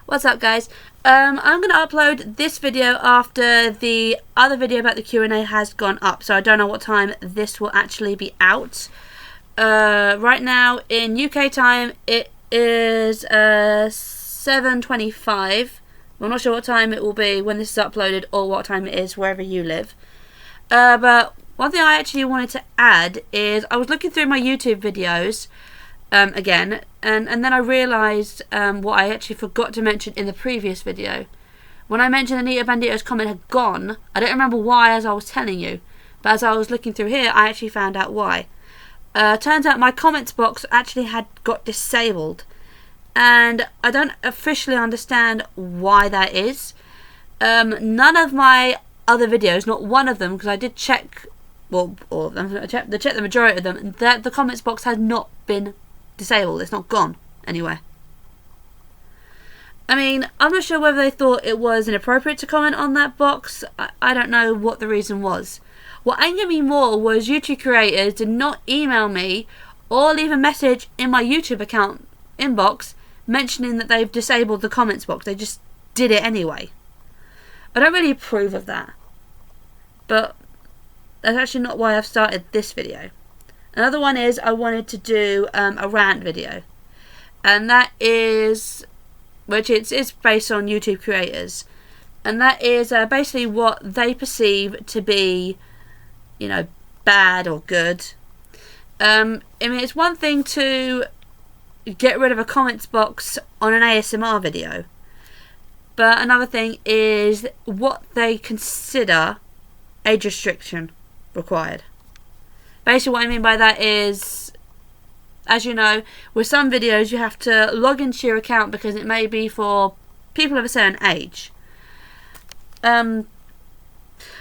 What's up, guys? I'm going to upload this video after the other video about the Q&A has gone up, so I don't know what time this will actually be out. Right now in UK time it is 7:25. I'm not sure what time it will be when this is uploaded or what time it is wherever you live. But one thing I actually wanted to add is I was looking through my YouTube videos again, and then I realised what I actually forgot to mention in the previous video. When I mentioned Anita Bandito's comment had gone, I don't remember why as I was telling you, but as I was looking through here I actually found out why. Turns out my comments box actually had got disabled, and I don't officially understand why that is. None of my other videos, not one of them, because I did check, well, all of them, I checked the majority of them, and the comments box has not been disabled. It's not gone anywhere. I mean, I'm not sure whether they thought it was inappropriate to comment on that box. I don't know what the reason was. What angered me more was YouTube creators did not email me or leave a message in my YouTube account inbox mentioning that they've disabled the comments box. They just did it anyway. I don't really approve of that, but that's actually not why I've started this video. Another one is I wanted to do a rant video, and that is, which it's based on YouTube creators, and that is basically what they perceive to be, you know, bad or good. I mean, it's one thing to get rid of a comments box on an ASMR video, but another thing is what they consider age restriction required. Basically what I mean by that is, as you know, with some videos you have to log into your account because it may be for people of a certain age. But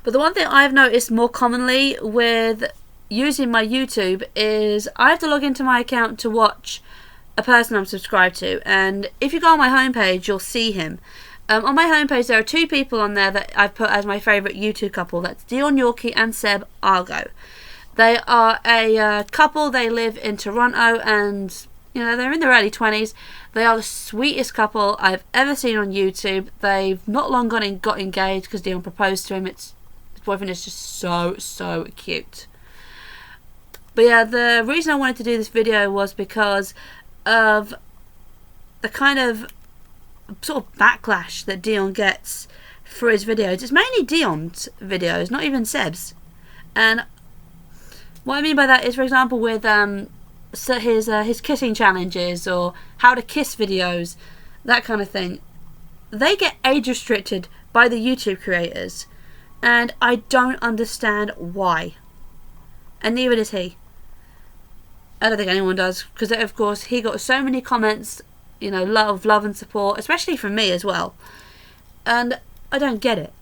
the one thing I've noticed more commonly with using my YouTube is I have to log into my account to watch a person I'm subscribed to, and if you go on my homepage you'll see him. On my homepage there are two people on there that I've put as my favourite YouTube couple. That's Dion Yorkie and Seb Argo. They are a couple. They live in Toronto, and you know, they're in their early 20s. They are the sweetest couple I've ever seen on YouTube. They've not long got engaged because Dion proposed to him. His boyfriend is just so cute. But yeah, the reason I wanted to do this video was because of the kind of sort of backlash that Dion gets for his videos. It's mainly Dion's videos, not even Seb's. And what I mean by that is, for example, with his kissing challenges or how to kiss videos, that kind of thing, they get age restricted by the YouTube creators, and I don't understand why. And neither does he. I don't think anyone does, because of course he got so many comments, you know, love and support, especially from me as well, and I don't get it.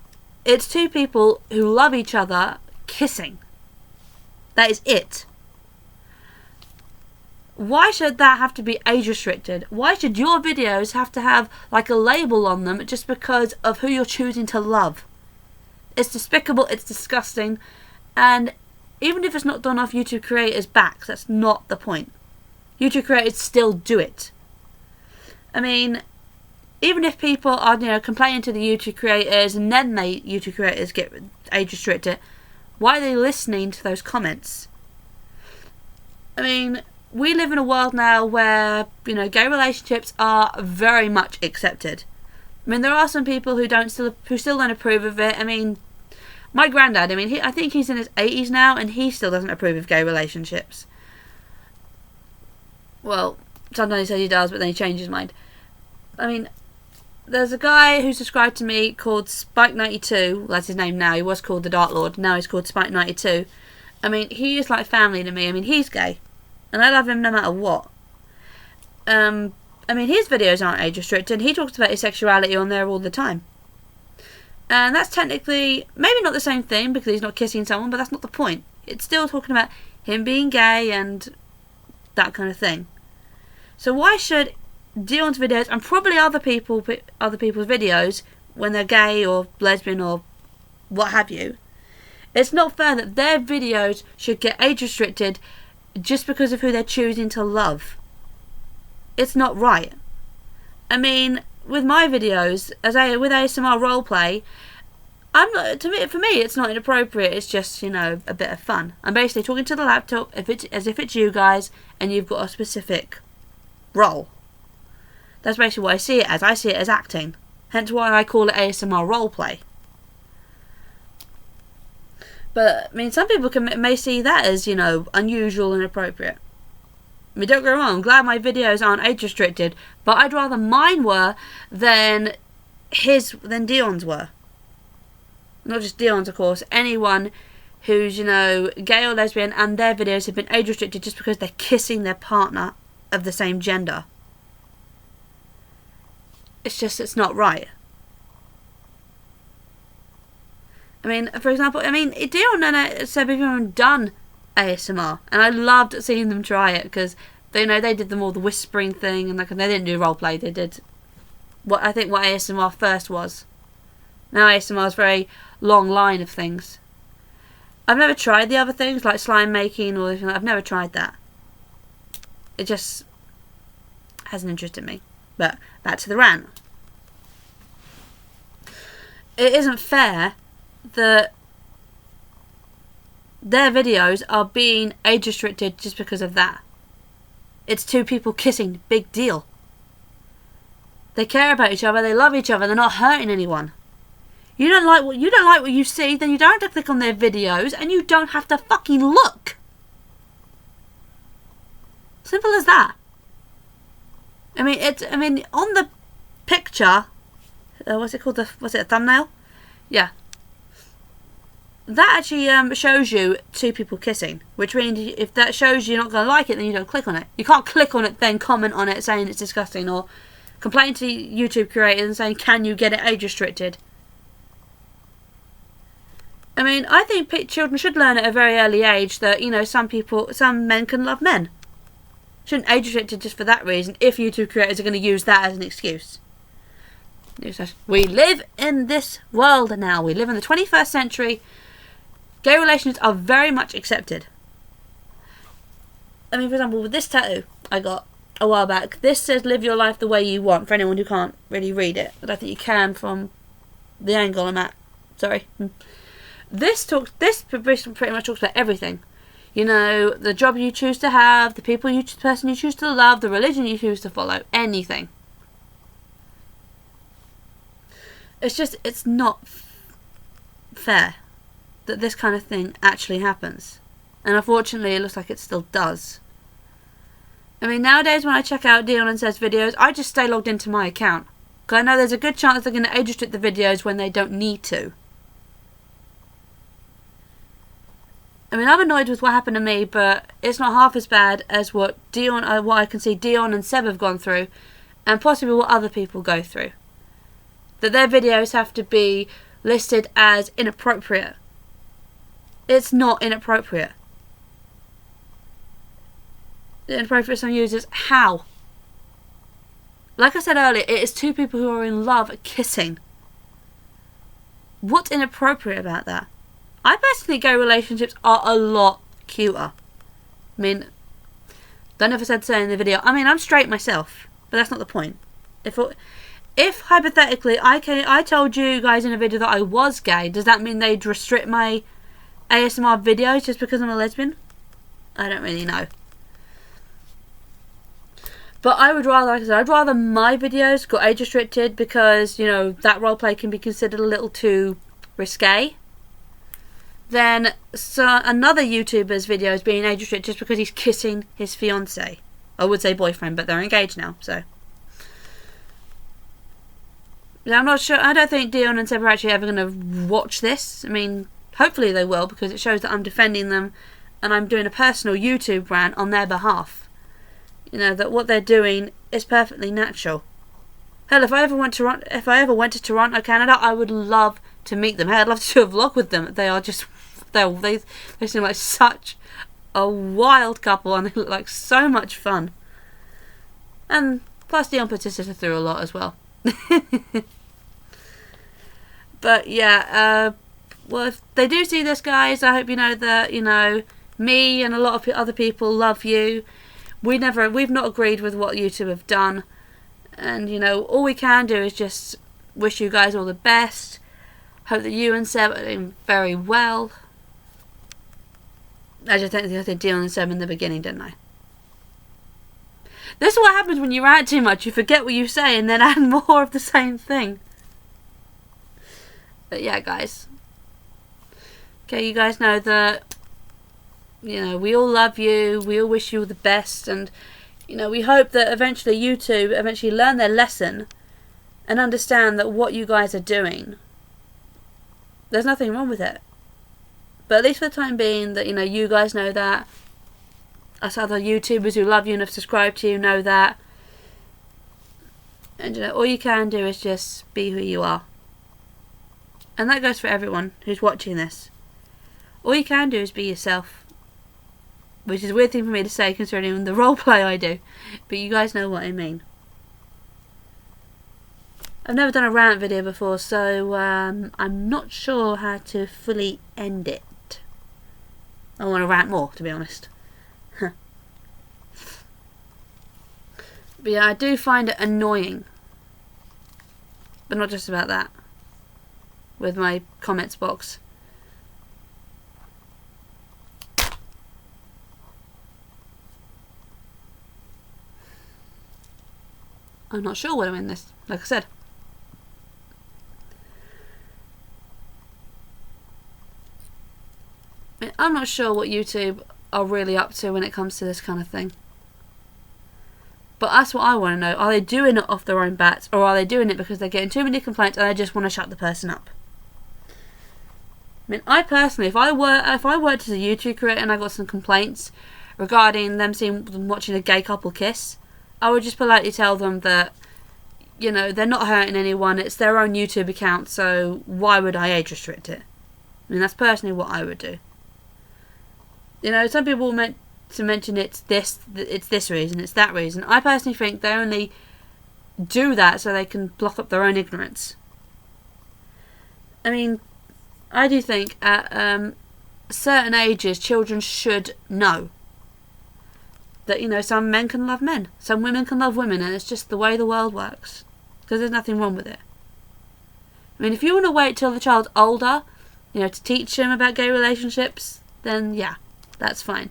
It's two people who love each other kissing. That is it. Why should that have to be age restricted? Why should your videos have to have like a label on them just because of who you're choosing to love? It's despicable, it's disgusting, and even if it's not done off YouTube creators' backs, that's not the point. YouTube creators still do it. I mean, even if people are, you know, complaining to the YouTube creators and then YouTube creators get age restricted, why are they listening to those comments? I mean, we live in a world now where, you know, gay relationships are very much accepted. I mean, there are some people who still don't approve of it. I mean, my granddad, I mean, I think he's in his 80s now, and he still doesn't approve of gay relationships. Well, sometimes he says he does, but then he changes his mind. I mean, there's a guy who subscribed to me called Spike92. Well, that's his name now. He was called the Dark Lord. Now he's called Spike92. I mean, he is like family to me. I mean, he's gay, and I love him no matter what. I mean, his videos aren't age restricted. He talks about his sexuality on there all the time. And that's technically maybe not the same thing because he's not kissing someone, but that's not the point. It's still talking about him being gay and that kind of thing. So why should Dion's videos, and probably other people's videos, when they're gay or lesbian or what have you, it's not fair that their videos should get age restricted just because of who they're choosing to love. It's not right. I mean, with my videos with ASMR roleplay, I'm not, for me it's not inappropriate. It's just, you know, a bit of fun. I'm basically talking to the laptop as if it's you guys, and you've got a specific role. That's basically what I see it as. I see it as acting. Hence why I call it ASMR roleplay. But I mean, some people may see that as, you know, unusual and inappropriate. I mean, don't get me wrong, I'm glad my videos aren't age restricted, but I'd rather mine were than Dion's were. Not just Dion's, of course. Anyone who's, you know, gay or lesbian and their videos have been age restricted just because they're kissing their partner of the same gender. It's not right. I mean, for example, Dion and Seb have even done ASMR, and I loved seeing them try it, because they did them all the whispering thing, and they didn't do roleplay. They did what ASMR first was. Now ASMR is a very long line of things. I've never tried the other things like slime making or anything. I've never tried that. It just hasn't interested me. But back to the rant. It isn't fair that their videos are being age restricted just because of that. It's two people kissing, big deal. They care about each other, they love each other, they're not hurting anyone. You don't like what you see, then you don't have to click on their videos, and you don't have to fucking look. Simple as that. I mean, on the picture, what's it called? Was it a thumbnail? Yeah. That actually shows you two people kissing, which means if that shows you're not going to like it, then you don't click on it. You can't click on it, then comment on it saying it's disgusting, or complain to YouTube creators and saying, can you get it age restricted? I mean, I think children should learn at a very early age that, you know, some men can love men. Shouldn't age restrict it just for that reason if YouTube creators are going to use that as an excuse. We live in this world now. We live in the 21st century. Gay relations are very much accepted. I mean, for example, with this tattoo I got a while back, this says live your life the way you want, for anyone who can't really read it. But I think you can from the angle I'm at. Sorry. This pretty much talks about everything. You know, the job you choose to have, the person you choose to love, the religion you choose to follow, anything. It's not fair that this kind of thing actually happens. And unfortunately, it looks like it still does. I mean, nowadays when I check out Dion and Seb's videos, I just stay logged into my account. Because I know there's a good chance they're going to age restrict the videos when they don't need to. I mean, I'm annoyed with what happened to me, but it's not half as bad as what I can see Dion and Seb have gone through, and possibly what other people go through. That their videos have to be listed as inappropriate. It's not inappropriate. Inappropriate some users. How? Like I said earlier, it is two people who are in love kissing. What's inappropriate about that? I personally think gay relationships are a lot cuter. I mean, don't know if I said so in the video. I mean, I'm straight myself, but that's not the point. If hypothetically I told you guys in a video that I was gay, does that mean they'd restrict my ASMR videos just because I'm a lesbian? I don't really know. But I would rather, like I said, I'd rather my videos got age restricted because, you know, that roleplay can be considered a little too risque, than another YouTuber's videos being age restricted just because he's kissing his fiancée. I would say boyfriend, but they're engaged now, so. I'm not sure. I don't think Dion and Seb are actually ever going to watch this. I mean, hopefully they will, because it shows that I'm defending them and I'm doing a personal YouTube rant on their behalf. You know, that what they're doing is perfectly natural. Hell, if I ever went to Toronto, Canada, I would love to meet them. Hell, I'd love to do a vlog with them. They are just, they seem like such a wild couple, and they look like so much fun. And plus, Dion puts his sister through a lot as well. But yeah, well, if they do see this, guys, I hope you know that, you know, me and a lot of other people love you. We've not agreed with what YouTube have done. And, you know, all we can do is just wish you guys all the best. Hope that you and Seb are doing very well. I just don't think I said Dion and Seb in the beginning, didn't I? This is what happens when you rant too much. You forget what you say and then add more of the same thing. But yeah, guys. Okay, you guys know that, you know, we all love you. We all wish you all the best. And, you know, we hope that eventually you two eventually learn their lesson and understand that what you guys are doing, there's nothing wrong with it. But at least for the time being, that, you know, you guys know that. Us other YouTubers who love you and have subscribed to you know that. And, you know, all you can do is just be who you are. And that goes for everyone who's watching this. All you can do is be yourself. Which is a weird thing for me to say considering the role play I do. But you guys know what I mean. I've never done a rant video before, so I'm not sure how to fully end it. I want to rant more, to be honest. But yeah, I do find it annoying. But not just about that. With my comments box. I'm not sure where to end this, like I said. I'm not sure what YouTube are really up to when it comes to this kind of thing. But that's what I want to know. Are they doing it off their own bats, or are they doing it because they're getting too many complaints and they just want to shut the person up? I mean, I personally, if I worked as a YouTube creator and I got some complaints regarding them watching a gay couple kiss, I would just politely tell them that, you know, they're not hurting anyone. It's their own YouTube account, so why would I age restrict it? I mean, that's personally what I would do. You know, some people meant to mention it's this reason, it's that reason. I personally think they only do that so they can block up their own ignorance. I mean, I do think at certain ages, children should know that, you know, some men can love men, some women can love women, and it's just the way the world works. Because there's nothing wrong with it. I mean, if you want to wait till the child's older, you know, to teach them about gay relationships, then yeah, that's fine.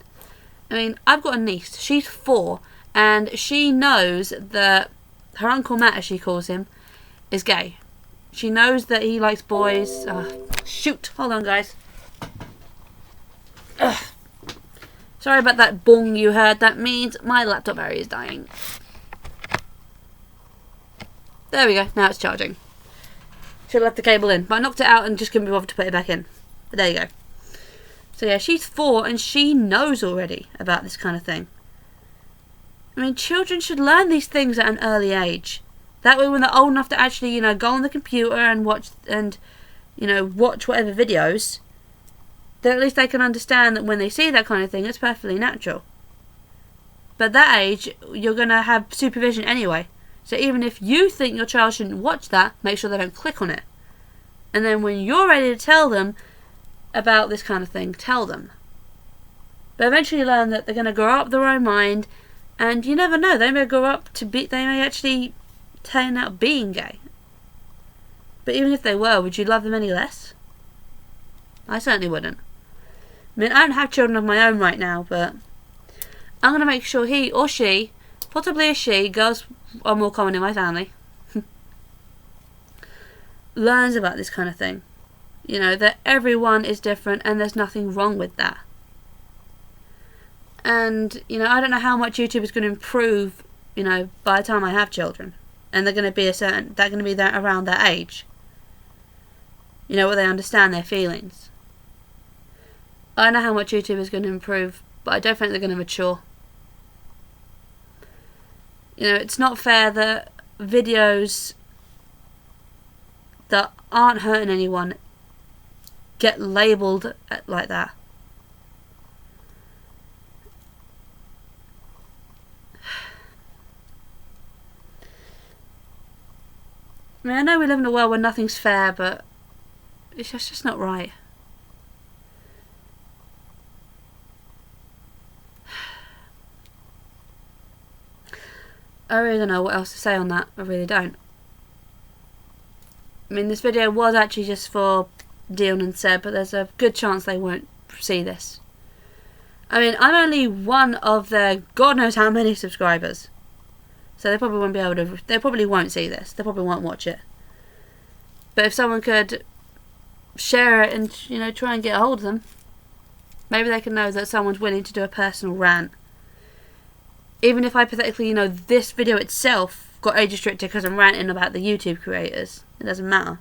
I mean, I've got a niece. She's 4, and she knows that her Uncle Matt, as she calls him, is gay. She knows that he likes boys. Shoot! Hold on, guys. Ugh. Sorry about that bong you heard. That means my laptop battery is dying. There we go. Now it's charging. Should have left the cable in, but I knocked it out and just couldn't be bothered to put it back in. But there you go. So yeah, she's 4 and she knows already about this kind of thing. I mean, children should learn these things at an early age. That way when they're old enough to actually, you know, go on the computer and watch whatever videos, then at least they can understand that when they see that kind of thing, it's perfectly natural. But at that age, you're going to have supervision anyway. So even if you think your child shouldn't watch that, make sure they don't click on it. And then when you're ready to tell them about this kind of thing, tell them. But eventually learn that they're going to grow up their own mind, and you never know, they may grow up to be, they may actually turn out being gay. But even if they were, would you love them any less? I certainly wouldn't. I mean, I don't have children of my own right now, but I'm going to make sure he or she, possibly a she, girls are more common in my family, learns about this kind of thing. You know, that everyone is different and there's nothing wrong with that. And, you know, I don't know how much YouTube is going to improve, you know, by the time I have children. And they're going to be around that age. You know, where they understand their feelings. I don't know how much YouTube is going to improve, but I don't think they're going to mature. You know, it's not fair that videos that aren't hurting anyone get labelled like that. I mean, I know we live in a world where nothing's fair, but it's just not right. I really don't know what else to say on that. I really don't. I mean, this video was actually just for Dion and Seb, but there's a good chance they won't see this. I mean, I'm only one of their God knows how many subscribers. So they probably won't be able to, they probably won't see this. They probably won't watch it. But if someone could share it and, you know, try and get a hold of them, maybe they can know that someone's willing to do a personal rant. Even if hypothetically, you know, this video itself got age restricted because I'm ranting about the YouTube creators. It doesn't matter.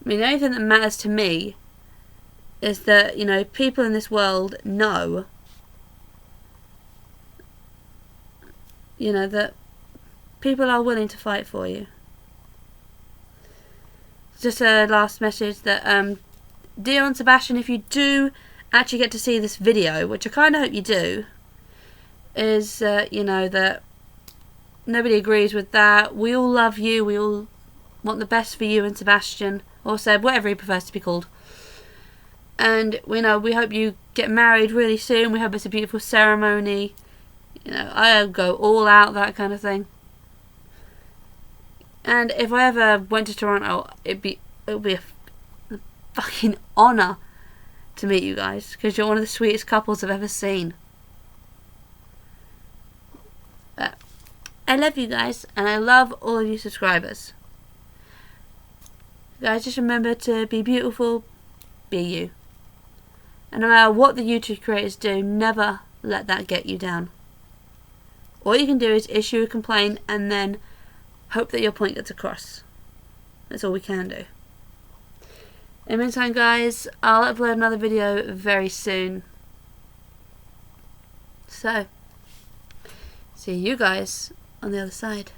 I mean, the only thing that matters to me is that, you know, people in this world know, you know, that people are willing to fight for you. Just a last message that, Dion, Sebastian, if you do actually get to see this video, which I kind of hope you do, is, you know, that nobody agrees with that. We all love you. We all want the best for you and Sebastian, or Seb, whatever he prefers to be called. And, you know, we hope you get married really soon. We hope it's a beautiful ceremony. You know, I'll go all out, that kind of thing. And if I ever went to Toronto, it would be a fucking honour to meet you guys, because you're one of the sweetest couples I've ever seen. But I love you guys, and I love all of you subscribers. Guys, just remember to be beautiful, be you. And no matter what the YouTube creators do, never let that get you down. All you can do is issue a complaint and then hope that your point gets across. That's all we can do. In the meantime, guys, I'll upload another video very soon. So, see you guys on the other side.